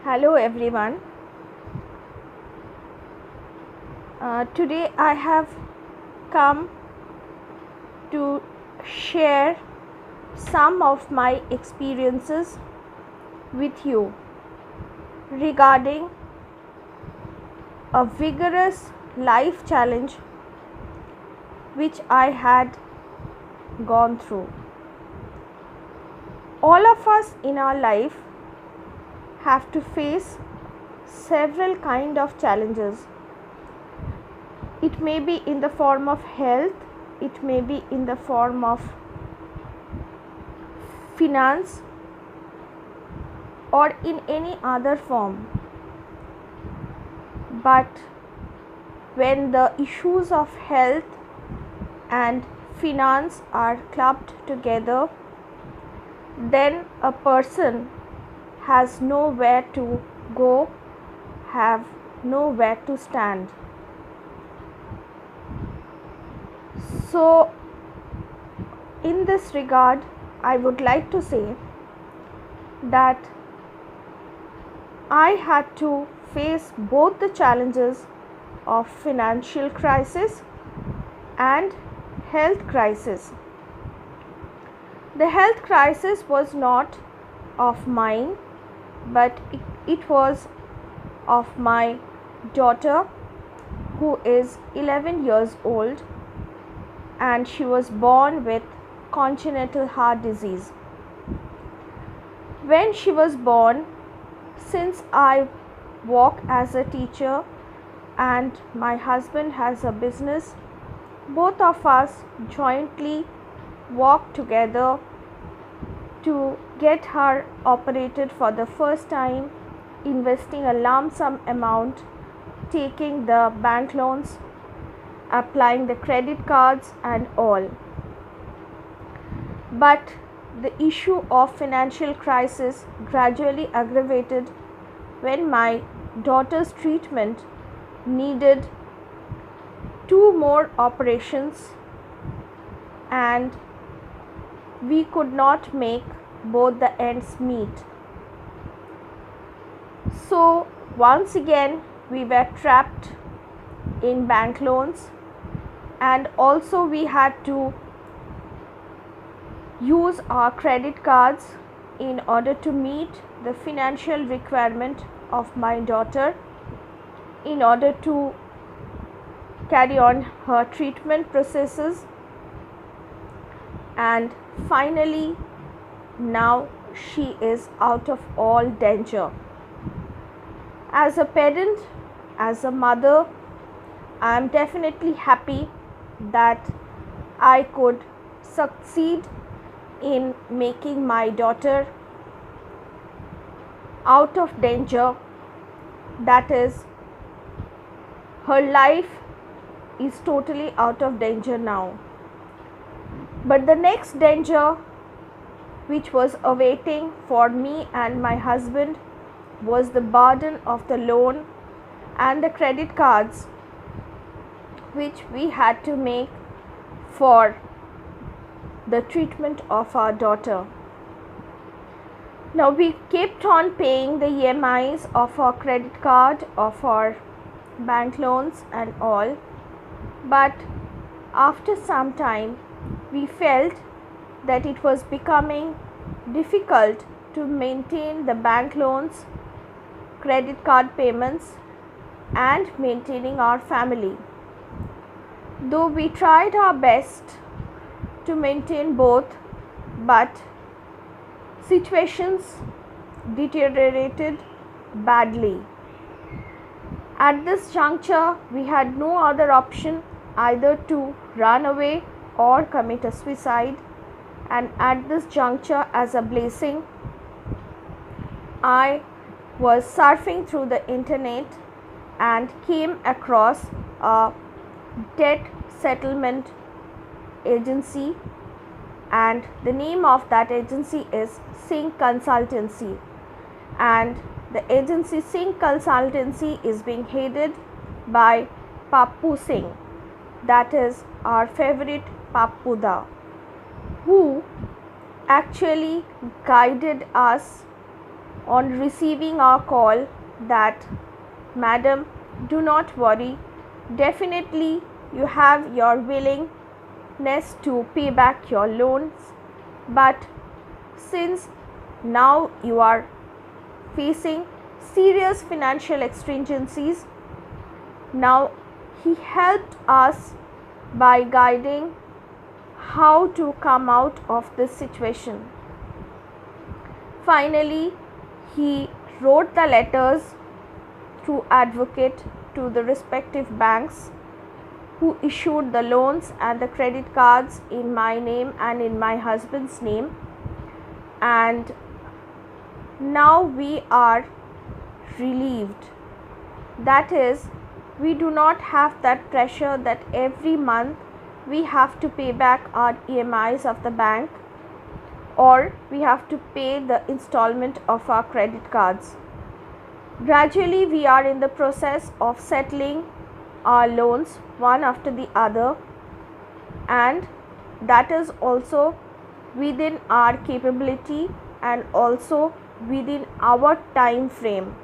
Hello everyone. Today I have come to share some of my experiences with you regarding a vigorous life challenge which I had gone through. All of us in our life have to face several kind of challenges. It may be in the form of health, it may be in the form of finance, or in any other form. But when the issues of health and finance are clubbed together, then a person has nowhere to go, have nowhere to stand. So, in this regard, I would like to say that I had to face both the challenges of financial crisis and health crisis. The health crisis was not of mine, but it was of my daughter, who is 11 years old, and she was born with congenital heart disease. When she was born, since I work as a teacher and my husband has a business, both of us jointly worked together to get her operated for the first time, investing a lump sum amount, taking the bank loans, applying the credit cards and all. But the issue of financial crisis gradually aggravated when my daughter's treatment needed 2 more operations, and we could not make both the ends meet. So once again we were trapped in bank loans, and also we had to use our credit cards in order to meet the financial requirement of my daughter in order to carry on her treatment processes. And finally, now she is out of all danger. As a parent, as a mother, I am definitely happy that I could succeed in making my daughter out of danger. That is, her life is totally out of danger now. But the next danger which was awaiting for me and my husband was the burden of the loan and the credit cards which we had to make for the treatment of our daughter. Now we kept on paying the EMIs of our credit card, of our bank loans and all, but after some time we felt that it was becoming difficult to maintain the bank loans, credit card payments and maintaining our family. Though we tried our best to maintain both, but situations deteriorated badly. At this juncture, we had no other option either to run away or commit a suicide, and at this juncture, as a blessing, I was surfing through the internet and came across a debt settlement agency, and the name of that agency is Singh Consultancy, and the agency Singh Consultancy is being headed by Pappu Singh, that is our favorite Pappuda, who actually guided us on receiving our call that, "Madam, do not worry, definitely you have your willingness to pay back your loans, but since now you are facing serious financial exigencies." Now he helped us by guiding how to come out of this situation. Finally, he wrote the letters through advocate to the respective banks who issued the loans and the credit cards in my name and in my husband's name. And now we are relieved. That is, we do not have that pressure that every month we have to pay back our EMIs of the bank, or we have to pay the installment of our credit cards. Gradually we are in the process of settling our loans one after the other, and that is also within our capability and also within our time frame.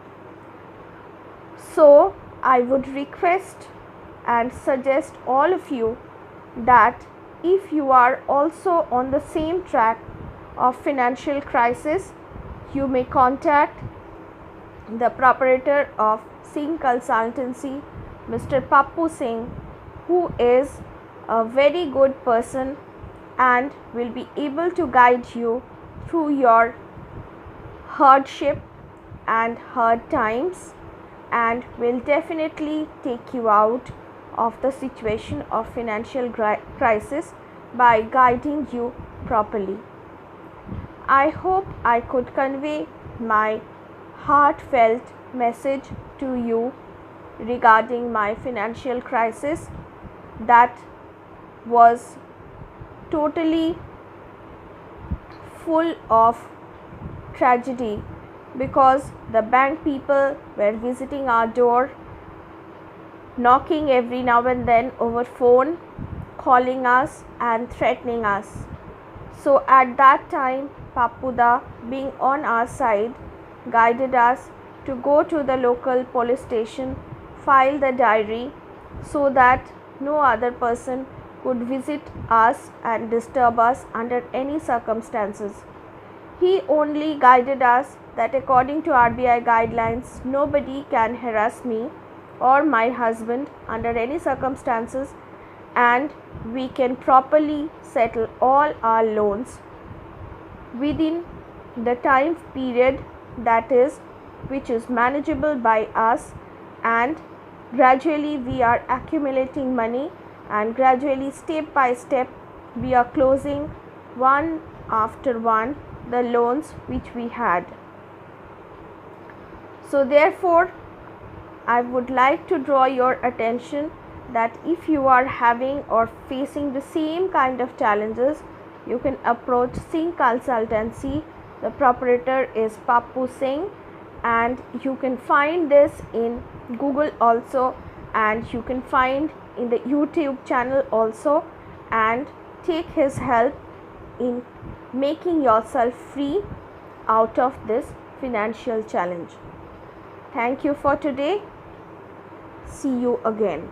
So I would request and suggest all of you that if you are also on the same track of financial crisis, you may contact the proprietor of Singh Consultancy, Mr. Pappu Singh, who is a very good person and will be able to guide you through your hardship and hard times, and will definitely take you out of the situation of financial crisis by guiding you properly. I hope I could convey my heartfelt message to you regarding my financial crisis that was totally full of tragedy, because the bank people were visiting our door, knocking every now and then over phone, calling us and threatening us. So at that time, Pappuda, being on our side, guided us to go to the local police station, file the diary, so that no other person could visit us and disturb us under any circumstances. He only guided us that according to RBI guidelines, nobody can harass me or my husband under any circumstances, and we can properly settle all our loans within the time period that is, which is manageable by us, and gradually we are accumulating money, and gradually step by step we are closing one after one the loans which we had. So therefore, I would like to draw your attention that if you are having or facing the same kind of challenges, you can approach Singh Consultancy. The proprietor is Pappu Singh, and you can find this in Google also, and you can find in the YouTube channel also, and take his help in making yourself free out of this financial challenge. Thank you for today. See you again.